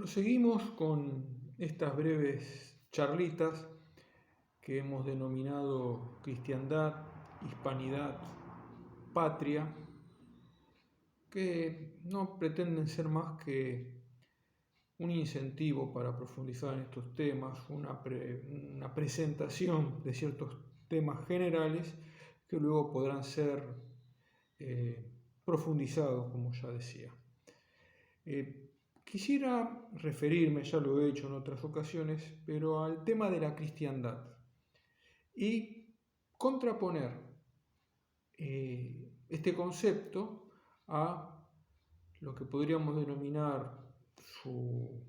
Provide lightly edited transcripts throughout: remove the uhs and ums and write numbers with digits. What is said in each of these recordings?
Proseguimos con estas breves charlitas que hemos denominado cristiandad, hispanidad, patria, que no pretenden ser más que un incentivo para profundizar en estos temas, una presentación de ciertos temas generales que luego podrán ser profundizados, como ya decía. Quisiera referirme, ya lo he hecho en otras ocasiones, pero al tema de la cristiandad y contraponer este concepto a lo que podríamos denominar un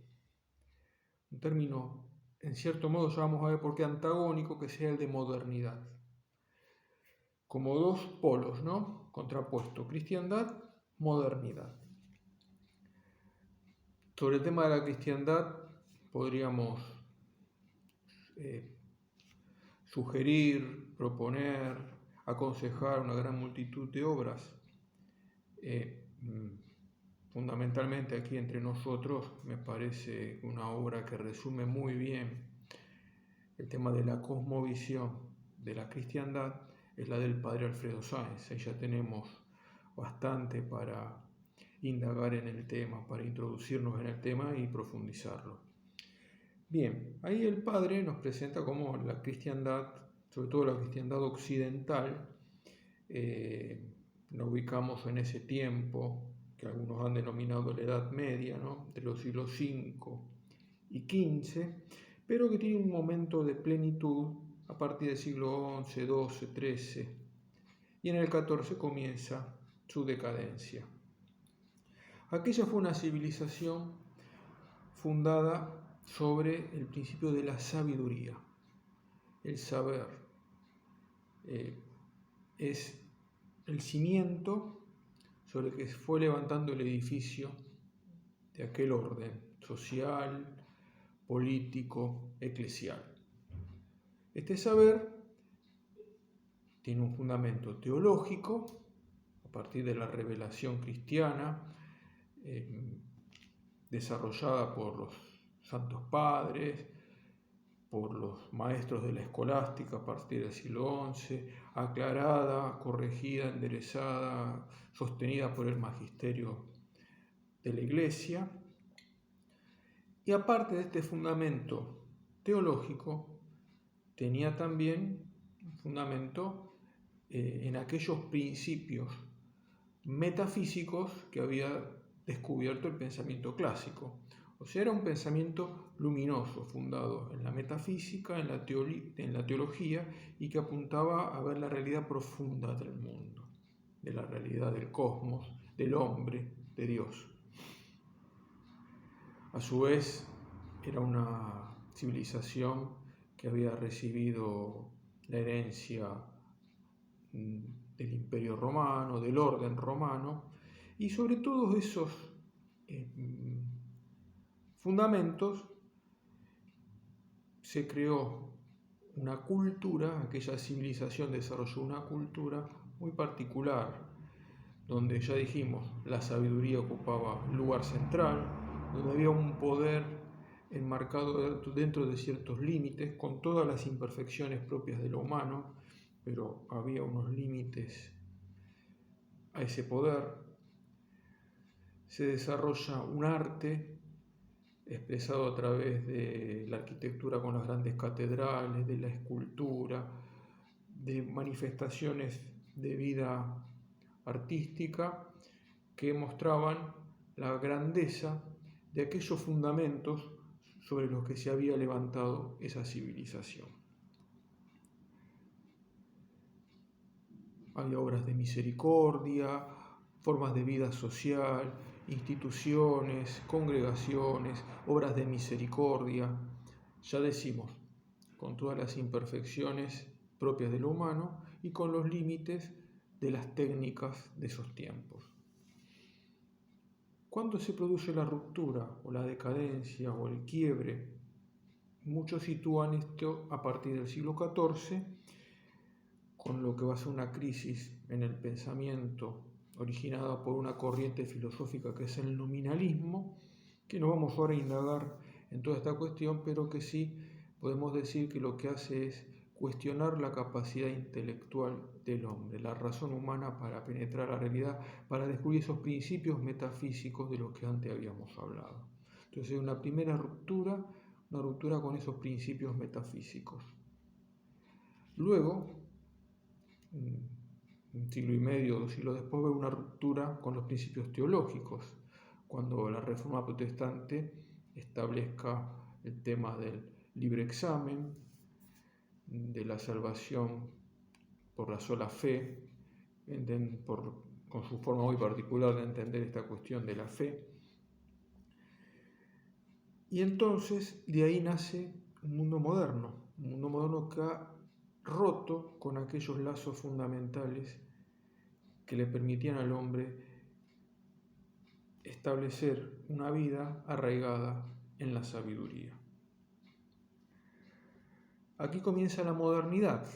término, en cierto modo ya vamos a ver por qué antagónico, que sea el de modernidad. Como dos polos, ¿no? Contrapuesto, cristiandad, modernidad. Sobre el tema de la cristiandad podríamos sugerir, proponer, aconsejar una gran multitud de obras. Fundamentalmente aquí entre nosotros me parece una obra que resume muy bien el tema de la cosmovisión de la cristiandad, es la del padre Alfredo Sáenz. Ahí ya tenemos bastante para indagar en el tema, para introducirnos en el tema y profundizarlo. Bien, ahí el padre nos presenta cómo la cristiandad, sobre todo la cristiandad occidental, la ubicamos en ese tiempo que algunos han denominado la Edad Media, ¿no? Entre los siglos V y XV, pero que tiene un momento de plenitud a partir del siglo XI, XII, XIII, y en el XIV comienza su decadencia. Aquella fue una civilización fundada sobre el principio de la sabiduría. El saber es el cimiento sobre el que fue levantando el edificio de aquel orden social, político, eclesial. Este saber tiene un fundamento teológico a partir de la revelación cristiana desarrollada por los santos padres, por los maestros de la escolástica a partir del siglo XI, aclarada, corregida, enderezada, sostenida por el magisterio de la Iglesia. Y aparte de este fundamento teológico, tenía también un fundamento en aquellos principios metafísicos que había descubierto el pensamiento clásico. O sea, era un pensamiento luminoso, fundado en la metafísica, en la teología, y que apuntaba a ver la realidad profunda del mundo, de la realidad del cosmos, del hombre, de Dios. A su vez, era una civilización que había recibido la herencia del Imperio Romano, del orden romano, y sobre todos esos fundamentos se creó una cultura, aquella civilización desarrolló una cultura muy particular, donde ya dijimos, la sabiduría ocupaba un lugar central, donde había un poder enmarcado dentro de ciertos límites, con todas las imperfecciones propias de lo humano, pero había unos límites a ese poder. Se desarrolla un arte expresado a través de la arquitectura con las grandes catedrales, de la escultura, de manifestaciones de vida artística que mostraban la grandeza de aquellos fundamentos sobre los que se había levantado esa civilización. Hay obras de misericordia, formas de vida social, instituciones, congregaciones, obras de misericordia, ya decimos, con todas las imperfecciones propias de lo humano y con los límites de las técnicas de esos tiempos. ¿Cuándo se produce la ruptura o la decadencia o el quiebre? Muchos sitúan esto a partir del siglo XIV, con lo que va a ser una crisis en el pensamiento originada por una corriente filosófica que es el nominalismo, que no vamos ahora a indagar en toda esta cuestión, pero que sí podemos decir que lo que hace es cuestionar la capacidad intelectual del hombre, la razón humana para penetrar la realidad, para descubrir esos principios metafísicos de los que antes habíamos hablado. Entonces, una primera ruptura, una ruptura con esos principios metafísicos. Luego, un siglo y medio, 2 siglos después, ve una ruptura con los principios teológicos, cuando la Reforma Protestante establezca el tema del libre examen, de la salvación por la sola fe, con su forma muy particular de entender esta cuestión de la fe. Y entonces de ahí nace un mundo moderno que ha roto con aquellos lazos fundamentales que le permitían al hombre establecer una vida arraigada en la sabiduría. Aquí comienza la modernidad,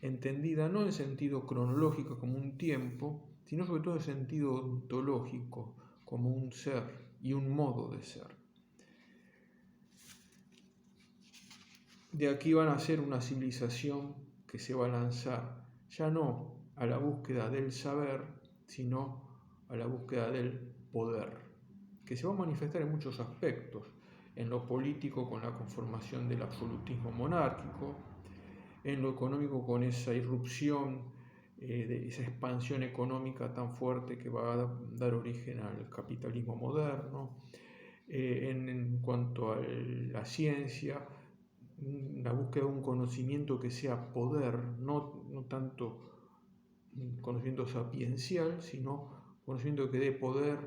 entendida no en sentido cronológico como un tiempo, sino sobre todo en sentido ontológico, como un ser y un modo de ser. De aquí va a nacer una civilización que se va a lanzar ya no a la búsqueda del saber, sino a la búsqueda del poder, que se va a manifestar en muchos aspectos, en lo político con la conformación del absolutismo monárquico, en lo económico con esa irrupción, de esa expansión económica tan fuerte que va a dar origen al capitalismo moderno, en cuanto a la ciencia, la búsqueda de un conocimiento que sea poder, no tanto conocimiento sapiencial, sino conocimiento que dé poder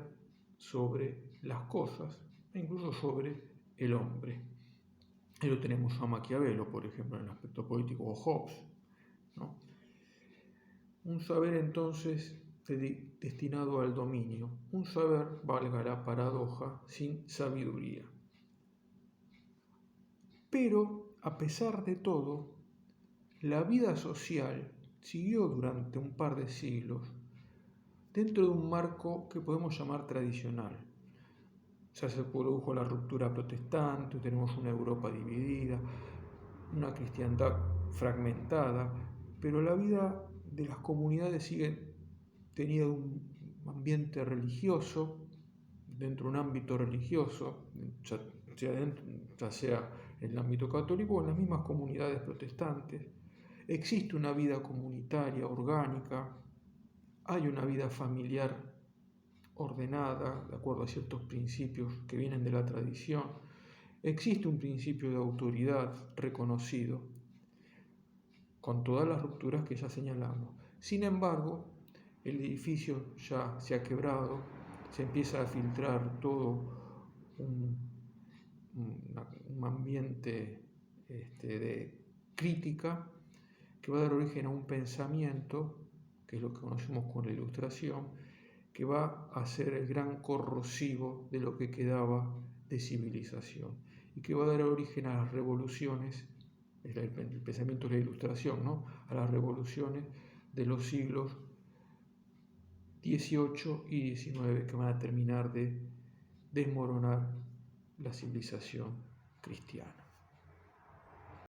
sobre las cosas e incluso sobre el hombre. Ahí lo tenemos a Maquiavelo, por ejemplo, en el aspecto político, o Hobbes, ¿no? Un saber entonces destinado al dominio, un saber, valga la paradoja, sin sabiduría. Pero, a pesar de todo, la vida social siguió durante un par de siglos dentro de un marco que podemos llamar tradicional. Ya se produjo la ruptura protestante, tenemos una Europa dividida, una cristiandad fragmentada, pero la vida de las comunidades sigue teniendo un ambiente religioso, dentro de un ámbito religioso, ya sea en el ámbito católico o en las mismas comunidades protestantes. Existe una vida comunitaria, orgánica, hay una vida familiar ordenada, de acuerdo a ciertos principios que vienen de la tradición. Existe un principio de autoridad reconocido, con todas las rupturas que ya señalamos. Sin embargo, el edificio ya se ha quebrado, se empieza a filtrar todo un ambiente de crítica que va a dar origen a un pensamiento, que es lo que conocemos con la Ilustración, que va a ser el gran corrosivo de lo que quedaba de civilización y que va a dar origen a las revoluciones, el pensamiento de la Ilustración, ¿no? A las revoluciones de los siglos XVIII y XIX que van a terminar de desmoronar la civilización cristiana.